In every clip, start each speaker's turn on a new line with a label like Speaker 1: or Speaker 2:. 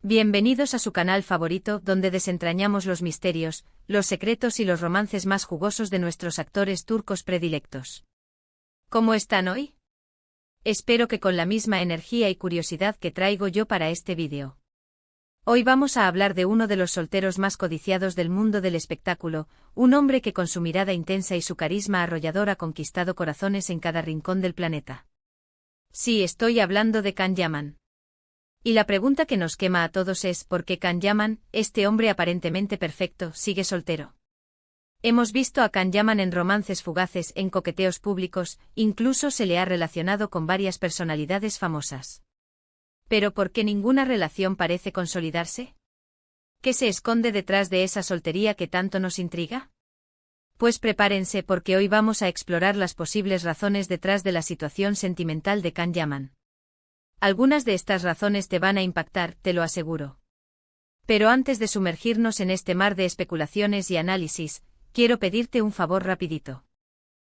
Speaker 1: Bienvenidos a su canal favorito, donde desentrañamos los misterios, los secretos y los romances más jugosos de nuestros actores turcos predilectos. ¿Cómo están hoy? Espero que con la misma energía y curiosidad que traigo yo para este vídeo. Hoy vamos a hablar de uno de los solteros más codiciados del mundo del espectáculo, un hombre que con su mirada intensa y su carisma arrollador ha conquistado corazones en cada rincón del planeta. Sí, estoy hablando de Can Yaman. Y la pregunta que nos quema a todos es ¿por qué Can Yaman, este hombre aparentemente perfecto, sigue soltero? Hemos visto a Can Yaman en romances fugaces, en coqueteos públicos, incluso se le ha relacionado con varias personalidades famosas. ¿Pero por qué ninguna relación parece consolidarse? ¿Qué se esconde detrás de esa soltería que tanto nos intriga? Pues prepárense porque hoy vamos a explorar las posibles razones detrás de la situación sentimental de Can Yaman. Algunas de estas razones te van a impactar, te lo aseguro. Pero antes de sumergirnos en este mar de especulaciones y análisis, quiero pedirte un favor rapidito.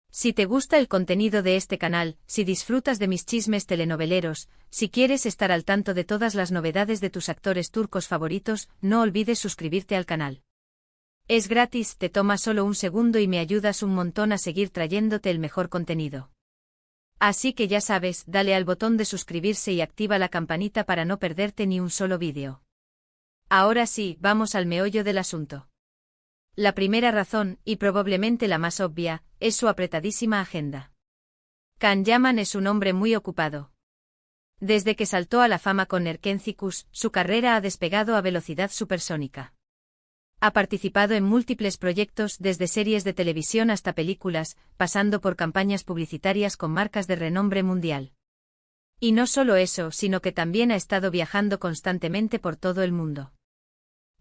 Speaker 1: Si te gusta el contenido de este canal, si disfrutas de mis chismes telenoveleros, si quieres estar al tanto de todas las novedades de tus actores turcos favoritos, no olvides suscribirte al canal. Es gratis, te toma solo un segundo y me ayudas un montón a seguir trayéndote el mejor contenido. Así que ya sabes, dale al botón de suscribirse y activa la campanita para no perderte ni un solo vídeo. Ahora sí, vamos al meollo del asunto. La primera razón, y probablemente la más obvia, es su apretadísima agenda. Can Yaman es un hombre muy ocupado. Desde que saltó a la fama con Erkenciküs, su carrera ha despegado a velocidad supersónica. Ha participado en múltiples proyectos desde series de televisión hasta películas, pasando por campañas publicitarias con marcas de renombre mundial. Y no solo eso, sino que también ha estado viajando constantemente por todo el mundo.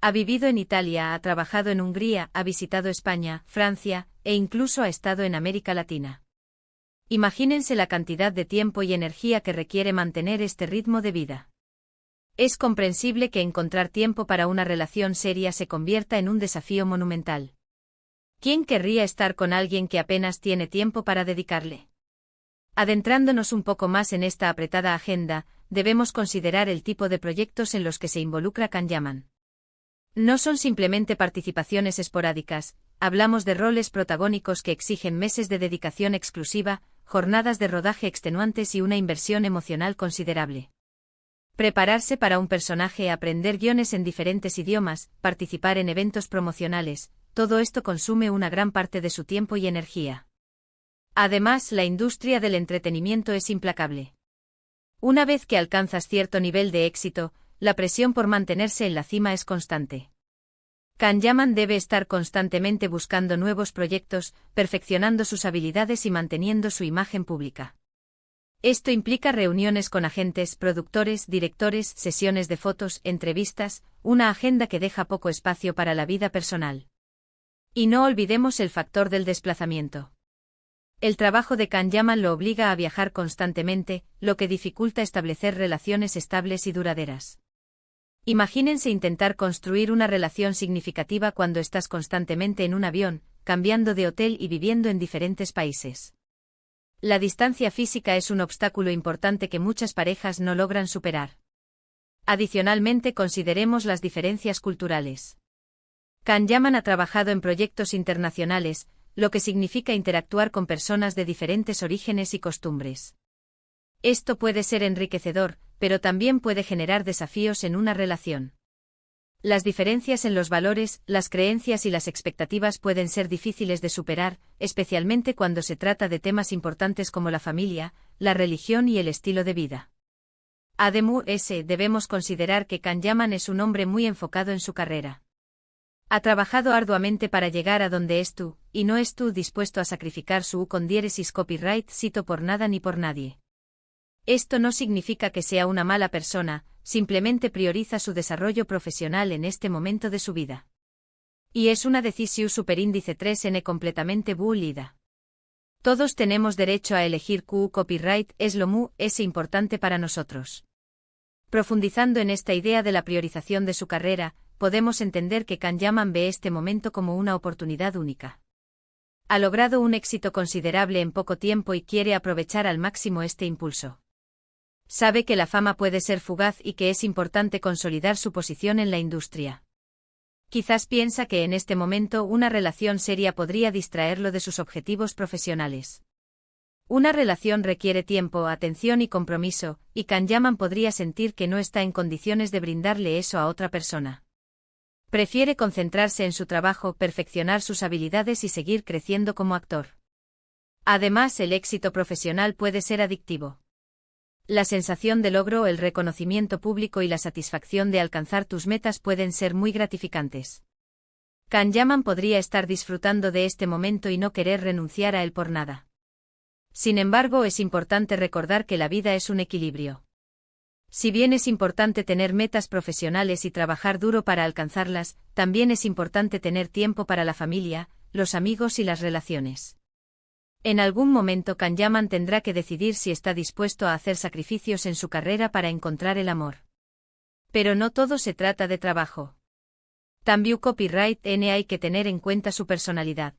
Speaker 1: Ha vivido en Italia, ha trabajado en Hungría, ha visitado España, Francia, e incluso ha estado en América Latina. Imagínense la cantidad de tiempo y energía que requiere mantener este ritmo de vida. Es comprensible que encontrar tiempo para una relación seria se convierta en un desafío monumental. ¿Quién querría estar con alguien que apenas tiene tiempo para dedicarle? Adentrándonos un poco más en esta apretada agenda, debemos considerar el tipo de proyectos en los que se involucra Can Yaman. No son simplemente participaciones esporádicas, hablamos de roles protagónicos que exigen meses de dedicación exclusiva, jornadas de rodaje extenuantes y una inversión emocional considerable. Prepararse para un personaje, aprender guiones en diferentes idiomas, participar en eventos promocionales, todo esto consume una gran parte de su tiempo y energía. Además, la industria del entretenimiento es implacable. Una vez que alcanzas cierto nivel de éxito, la presión por mantenerse en la cima es constante. Can Yaman debe estar constantemente buscando nuevos proyectos, perfeccionando sus habilidades y manteniendo su imagen pública. Esto implica reuniones con agentes, productores, directores, sesiones de fotos, entrevistas, una agenda que deja poco espacio para la vida personal. Y no olvidemos el factor del desplazamiento. El trabajo de Can Yaman lo obliga a viajar constantemente, lo que dificulta establecer relaciones estables y duraderas. Imagínense intentar construir una relación significativa cuando estás constantemente en un avión, cambiando de hotel y viviendo en diferentes países. La distancia física es un obstáculo importante que muchas parejas no logran superar. Adicionalmente, consideremos las diferencias culturales. Can Yaman ha trabajado en proyectos internacionales, lo que significa interactuar con personas de diferentes orígenes y costumbres. Esto puede ser enriquecedor, pero también puede generar desafíos en una relación. Las diferencias en los valores, las creencias y las expectativas pueden ser difíciles de superar, especialmente cuando se trata de temas importantes como la familia, la religión y el estilo de vida. Además, debemos considerar que Can Yaman es un hombre muy enfocado en su carrera. Ha trabajado arduamente para llegar a donde es tú, y no es tú dispuesto a sacrificar su con diéresis copyright cito por nada ni por nadie. Esto no significa que sea una mala persona, simplemente prioriza su desarrollo profesional en este momento de su vida. Y es una decisión superíndice 3n completamente válida. Todos tenemos derecho a elegir copyright es lo es importante para nosotros. Profundizando en esta idea de la priorización de su carrera, podemos entender que Can Yaman ve este momento como una oportunidad única. Ha logrado un éxito considerable en poco tiempo y quiere aprovechar al máximo este impulso. Sabe que la fama puede ser fugaz y que es importante consolidar su posición en la industria. Quizás piensa que en este momento una relación seria podría distraerlo de sus objetivos profesionales. Una relación requiere tiempo, atención y compromiso, y Kanyaman podría sentir que no está en condiciones de brindarle eso a otra persona. Prefiere concentrarse en su trabajo, perfeccionar sus habilidades y seguir creciendo como actor. Además, el éxito profesional puede ser adictivo. La sensación de logro, el reconocimiento público y la satisfacción de alcanzar tus metas pueden ser muy gratificantes. Kanyaman podría estar disfrutando de este momento y no querer renunciar a él por nada. Sin embargo, es importante recordar que la vida es un equilibrio. Si bien es importante tener metas profesionales y trabajar duro para alcanzarlas, también es importante tener tiempo para la familia, los amigos y las relaciones. En algún momento Kanyaman tendrá que decidir si está dispuesto a hacer sacrificios en su carrera para encontrar el amor. Pero no todo se trata de trabajo. También copyright N hay que tener en cuenta su personalidad.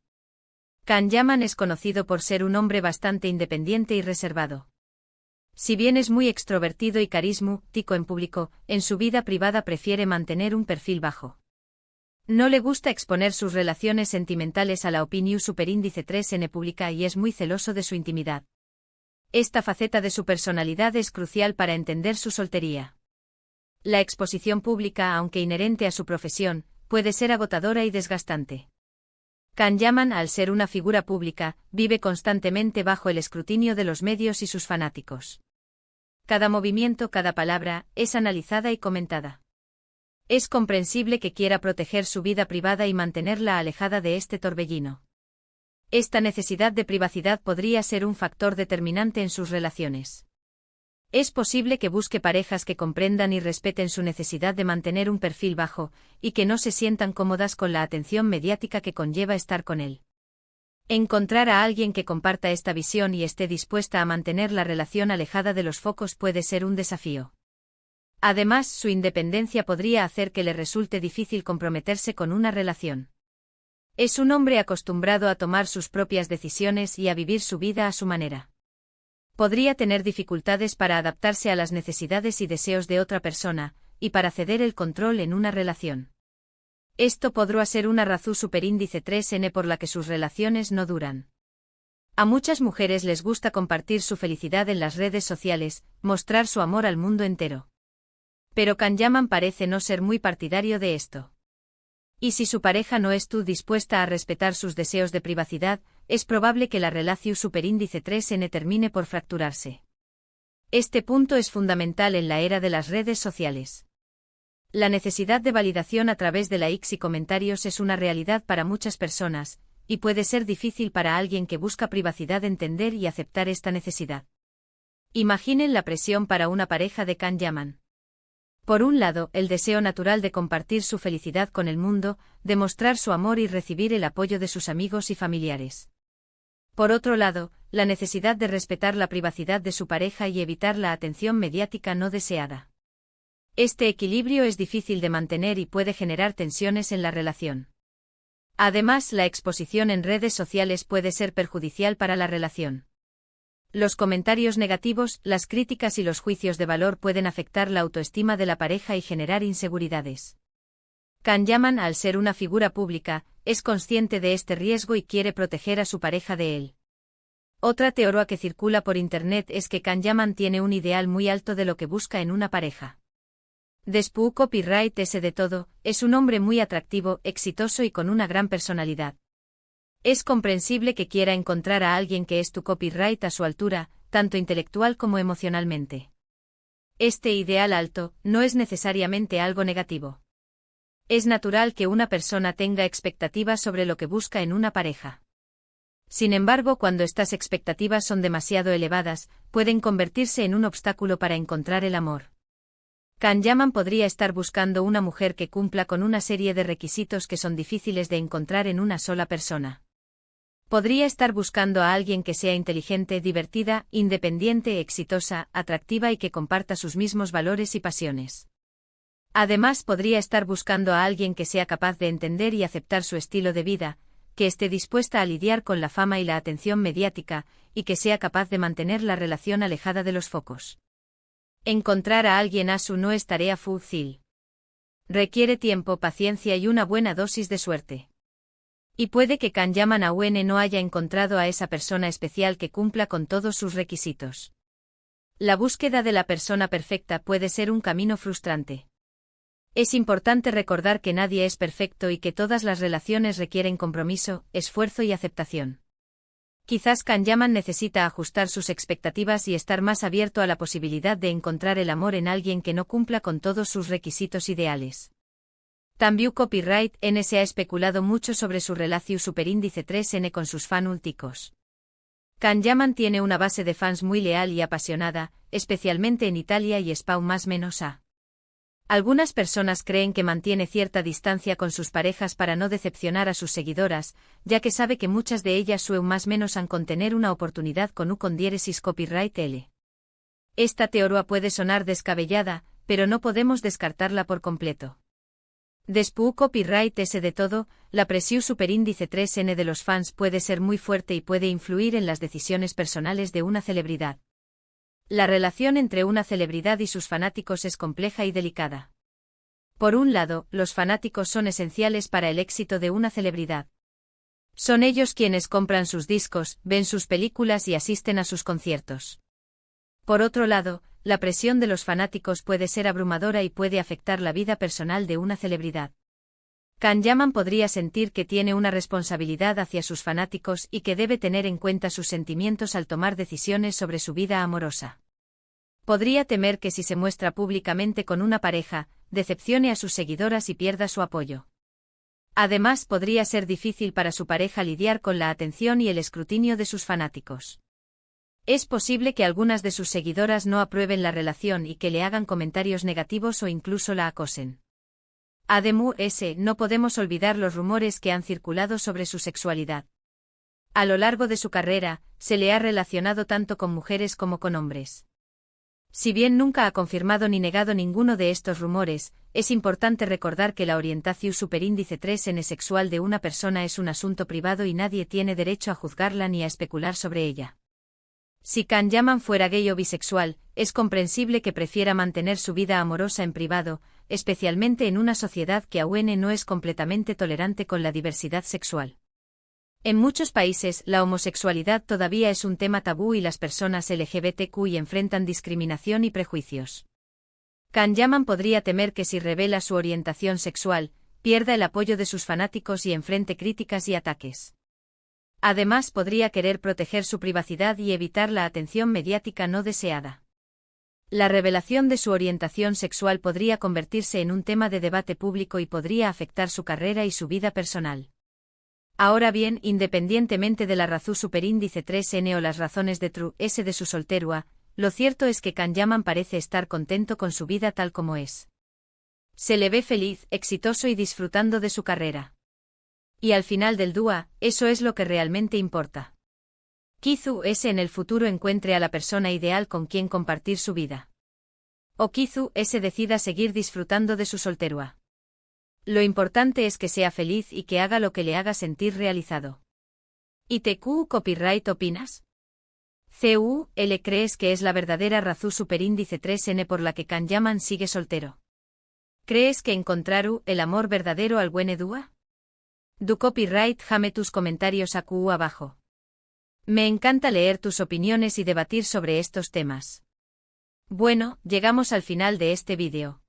Speaker 1: Kanyaman es conocido por ser un hombre bastante independiente y reservado. Si bien es muy extrovertido y carismático en público, en su vida privada prefiere mantener un perfil bajo. No le gusta exponer sus relaciones sentimentales a la opinión superíndice 3N pública y es muy celoso de su intimidad. Esta faceta de su personalidad es crucial para entender su soltería. La exposición pública, aunque inherente a su profesión, puede ser agotadora y desgastante. Kanyaman, al ser una figura pública, vive constantemente bajo el escrutinio de los medios y sus fanáticos. Cada movimiento, cada palabra, es analizada y comentada. Es comprensible que quiera proteger su vida privada y mantenerla alejada de este torbellino. Esta necesidad de privacidad podría ser un factor determinante en sus relaciones. Es posible que busque parejas que comprendan y respeten su necesidad de mantener un perfil bajo, y que no se sientan cómodas con la atención mediática que conlleva estar con él. Encontrar a alguien que comparta esta visión y esté dispuesta a mantener la relación alejada de los focos puede ser un desafío. Además, su independencia podría hacer que le resulte difícil comprometerse con una relación. Es un hombre acostumbrado a tomar sus propias decisiones y a vivir su vida a su manera. Podría tener dificultades para adaptarse a las necesidades y deseos de otra persona, y para ceder el control en una relación. Esto podría ser una razón superíndice 3N por la que sus relaciones no duran. A muchas mujeres les gusta compartir su felicidad en las redes sociales, mostrar su amor al mundo entero. Pero Kanyaman parece no ser muy partidario de esto. Y si su pareja no estuvo dispuesta a respetar sus deseos de privacidad, es probable que la relación superíndice 3N termine por fracturarse. Este punto es fundamental en la era de las redes sociales. La necesidad de validación a través de likes y comentarios es una realidad para muchas personas, y puede ser difícil para alguien que busca privacidad entender y aceptar esta necesidad. Imaginen la presión para una pareja de Kanyaman. Por un lado, el deseo natural de compartir su felicidad con el mundo, demostrar su amor y recibir el apoyo de sus amigos y familiares. Por otro lado, la necesidad de respetar la privacidad de su pareja y evitar la atención mediática no deseada. Este equilibrio es difícil de mantener y puede generar tensiones en la relación. Además, la exposición en redes sociales puede ser perjudicial para la relación. Los comentarios negativos, las críticas y los juicios de valor pueden afectar la autoestima de la pareja y generar inseguridades. Kanyaman, al ser una figura pública, es consciente de este riesgo y quiere proteger a su pareja de él. Otra teoría que circula por internet es que Kanyaman tiene un ideal muy alto de lo que busca en una pareja. Después copyright ese de todo, es un hombre muy atractivo, exitoso y con una gran personalidad. Es comprensible que quiera encontrar a alguien que es tu copyright a su altura, tanto intelectual como emocionalmente. Este ideal alto no es necesariamente algo negativo. Es natural que una persona tenga expectativas sobre lo que busca en una pareja. Sin embargo, cuando estas expectativas son demasiado elevadas, pueden convertirse en un obstáculo para encontrar el amor. Kanyaman podría estar buscando una mujer que cumpla con una serie de requisitos que son difíciles de encontrar en una sola persona. Podría estar buscando a alguien que sea inteligente, divertida, independiente, exitosa, atractiva y que comparta sus mismos valores y pasiones. Además, podría estar buscando a alguien que sea capaz de entender y aceptar su estilo de vida, que esté dispuesta a lidiar con la fama y la atención mediática, y que sea capaz de mantener la relación alejada de los focos. Encontrar a alguien ASU no es tarea fácil. Requiere tiempo, paciencia y una buena dosis de suerte. Y puede que Kanyaman Awene no haya encontrado a esa persona especial que cumpla con todos sus requisitos. La búsqueda de la persona perfecta puede ser un camino frustrante. Es importante recordar que nadie es perfecto y que todas las relaciones requieren compromiso, esfuerzo y aceptación. Quizás Kanyaman necesita ajustar sus expectativas y estar más abierto a la posibilidad de encontrar el amor en alguien que no cumpla con todos sus requisitos ideales. También Copyright N se ha especulado mucho sobre su relación superíndice 3N con sus fans últicos. Kanyaman tiene una base de fans muy leal y apasionada, especialmente en Italia y Spain más menos a. Algunas personas creen que mantiene cierta distancia con sus parejas para no decepcionar a sus seguidoras, ya que sabe que muchas de ellas suelen más menos han contener una oportunidad con con diéresis copyright L. Esta teoría puede sonar descabellada, pero no podemos descartarla por completo. Después copyright S de todo, la presión superíndice 3N de los fans puede ser muy fuerte y puede influir en las decisiones personales de una celebridad. La relación entre una celebridad y sus fanáticos es compleja y delicada. Por un lado, los fanáticos son esenciales para el éxito de una celebridad. Son ellos quienes compran sus discos, ven sus películas y asisten a sus conciertos. Por otro lado, la presión de los fanáticos puede ser abrumadora y puede afectar la vida personal de una celebridad. Kanyaman podría sentir que tiene una responsabilidad hacia sus fanáticos y que debe tener en cuenta sus sentimientos al tomar decisiones sobre su vida amorosa. Podría temer que si se muestra públicamente con una pareja, decepcione a sus seguidoras y pierda su apoyo. Además, podría ser difícil para su pareja lidiar con la atención y el escrutinio de sus fanáticos. Es posible que algunas de sus seguidoras no aprueben la relación y que le hagan comentarios negativos o incluso la acosen. Además, no podemos olvidar los rumores que han circulado sobre su sexualidad. A lo largo de su carrera, se le ha relacionado tanto con mujeres como con hombres. Si bien nunca ha confirmado ni negado ninguno de estos rumores, es importante recordar que la orientación superíndice 3N sexual de una persona es un asunto privado y nadie tiene derecho a juzgarla ni a especular sobre ella. Si Kanyaman fuera gay o bisexual, es comprensible que prefiera mantener su vida amorosa en privado, especialmente en una sociedad que aún no es completamente tolerante con la diversidad sexual. En muchos países, la homosexualidad todavía es un tema tabú y las personas LGBTQI enfrentan discriminación y prejuicios. Kanyaman podría temer que si revela su orientación sexual, pierda el apoyo de sus fanáticos y enfrente críticas y ataques. Además, podría querer proteger su privacidad y evitar la atención mediática no deseada. La revelación de su orientación sexual podría convertirse en un tema de debate público y podría afectar su carrera y su vida personal. Ahora bien, independientemente de la razón superíndice 3N o las razones de True S de su solterua, lo cierto es que Kanyaman parece estar contento con su vida tal como es. Se le ve feliz, exitoso y disfrutando de su carrera. Y al final del día, eso es lo que realmente importa. Quizás en el futuro encuentre a la persona ideal con quien compartir su vida. O quizás decida seguir disfrutando de su solterua. Lo importante es que sea feliz y que haga lo que le haga sentir realizado. ¿Y TQ Copyright opinas? ¿L crees que es la verdadera razón superíndice 3N por la que Kanyaman sigue soltero? ¿Crees que encontraru el amor verdadero al buen dúa? Du copyright jame tus comentarios abajo. Me encanta leer tus opiniones y debatir sobre estos temas. Bueno, llegamos al final de este vídeo.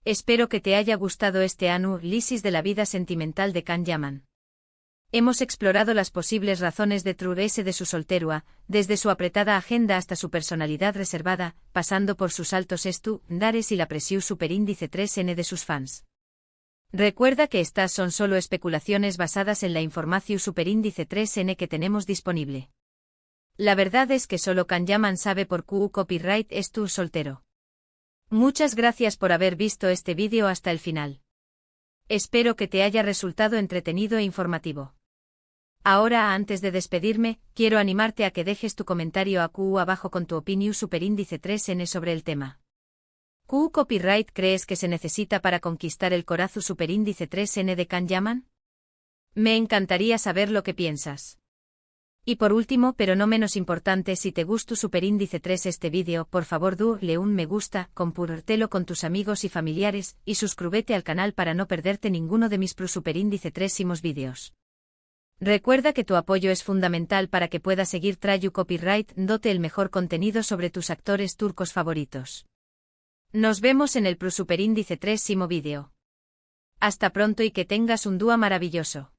Speaker 1: Espero que te haya gustado este análisis de la vida sentimental de Kanyaman. Hemos explorado las posibles razones de True S de su solterua, desde su apretada agenda hasta su personalidad reservada, pasando por sus altos estándares y la presión superíndice 3N de sus fans. Recuerda que estas son solo especulaciones basadas en la información superíndice 3N que tenemos disponible. La verdad es que solo Kanyaman sabe por qué copyright es tu soltero. Muchas gracias por haber visto este vídeo hasta el final. Espero que te haya resultado entretenido e informativo. Ahora, antes de despedirme, quiero animarte a que dejes tu comentario abajo con tu opinión superíndice 3N sobre el tema. ¿Qué copyright crees que se necesita para conquistar el corazón superíndice 3N de Kanyaman? Me encantaría saber lo que piensas. Y por último, pero no menos importante, si te gustó Superíndice 3 este vídeo, por favor le un me gusta, compártelo con tus amigos y familiares, y suscríbete al canal para no perderte ninguno de mis Superíndice 3 vídeos. Recuerda que tu apoyo es fundamental para que pueda seguir trayendo copyright dote el mejor contenido sobre tus actores turcos favoritos. Nos vemos en el Superíndice 3 vídeo. Hasta pronto y que tengas un día maravilloso.